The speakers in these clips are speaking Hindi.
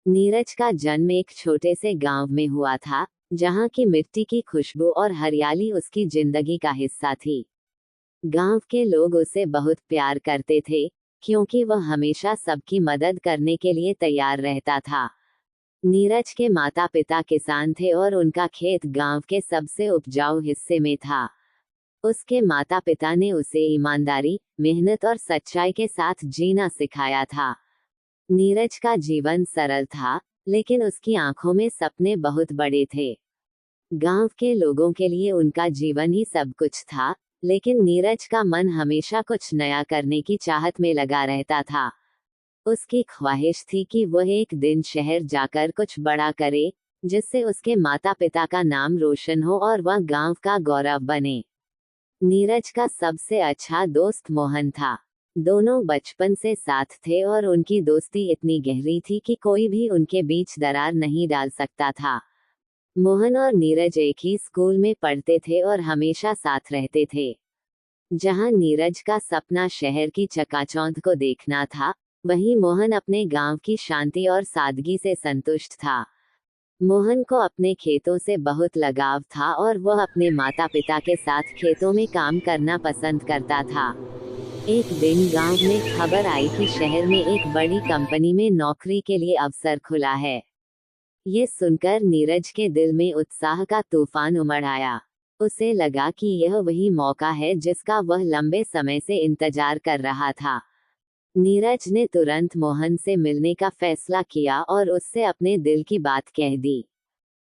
नीरज का जन्म एक छोटे से गांव में हुआ था, जहां की मिट्टी की खुशबू और हरियाली उसकी जिंदगी का हिस्सा थी। गांव के लोग उसे बहुत प्यार करते थे, क्योंकि वह हमेशा सबकी मदद करने के लिए तैयार रहता था। नीरज के माता पिता किसान थे और उनका खेत गांव के सबसे उपजाऊ हिस्से में था। उसके माता पिता ने उसे ईमानदारी, मेहनत और सच्चाई के साथ जीना सिखाया था। नीरज का जीवन सरल था, लेकिन उसकी आंखों में सपने बहुत बड़े थे। गांव के लोगों के लिए उनका जीवन ही सब कुछ था, लेकिन नीरज का मन हमेशा कुछ नया करने की चाहत में लगा रहता था। उसकी ख्वाहिश थी कि वह एक दिन शहर जाकर कुछ बड़ा करे, जिससे उसके माता पिता का नाम रोशन हो और वह गांव का गौरव बने। नीरज का सबसे अच्छा दोस्त मोहन था। दोनों बचपन से साथ थे और उनकी दोस्ती इतनी गहरी थी कि कोई भी उनके बीच दरार नहीं डाल सकता था। मोहन और नीरज एक ही स्कूल में पढ़ते थे और हमेशा साथ रहते थे। जहां नीरज का सपना शहर की चकाचौंध को देखना था, वहीं मोहन अपने गांव की शांति और सादगी से संतुष्ट था। मोहन को अपने खेतों से बहुत लगाव था और वह अपने माता पिता के साथ खेतों में काम करना पसंद करता था। एक दिन गांव में खबर आई कि शहर में एक बड़ी कंपनी में नौकरी के लिए अवसर खुला है। ये सुनकर नीरज के दिल में उत्साह का तूफान उमड़ आया। उसे लगा कि यह वही मौका है जिसका वह लंबे समय से इंतजार कर रहा था। नीरज ने तुरंत मोहन से मिलने का फैसला किया और उससे अपने दिल की बात कह दी।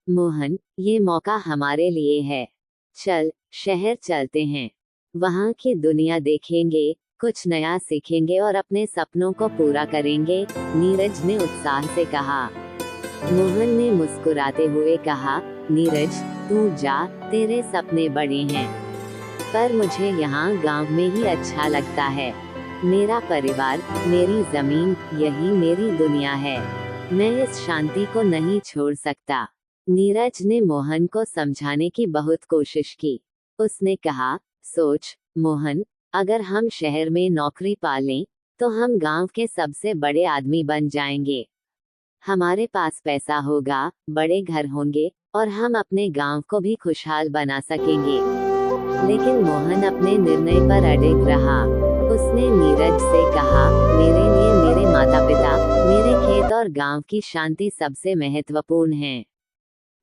मोहन, ये मौका हमारे लिए है। चल, शहर चलते हैं। वहाँ की दुनिया देखेंगे, कुछ नया सीखेंगे और अपने सपनों को पूरा करेंगे, नीरज ने उत्साह से कहा। मोहन ने मुस्कुराते हुए कहा, नीरज, तू जा, तेरे सपने बड़े हैं। पर मुझे यहाँ गांव में ही अच्छा लगता है। मेरा परिवार, मेरी जमीन, यही मेरी दुनिया है। मैं इस शांति को नहीं छोड़ सकता। नीरज ने मोहन को समझाने की बहुत कोशिश की। उसने कहा, सोच, मोहन, अगर हम शहर में नौकरी पा लें, तो हम गांव के सबसे बड़े आदमी बन जाएंगे। हमारे पास पैसा होगा, बड़े घर होंगे, और हम अपने गांव को भी खुशहाल बना सकेंगे। लेकिन मोहन अपने निर्णय पर अड़िग रहा। उसने नीरज से कहा, मेरे लिए मेरे माता पिता, मेरे खेत और गांव की शांति सबसे महत्वपूर्ण हैं।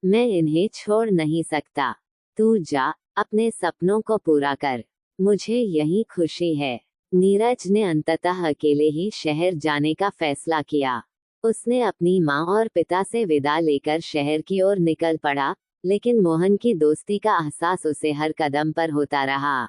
मैं इन्हें छोड़ नहीं सकता। तू जा, अपने सपनों को पूरा कर। मुझे यही खुशी है। नीरज ने अंततः अकेले ही शहर जाने का फैसला किया। उसने अपनी माँ और पिता से विदा लेकर शहर की ओर निकल पड़ा, लेकिन मोहन की दोस्ती का एहसास उसे हर कदम पर होता रहा।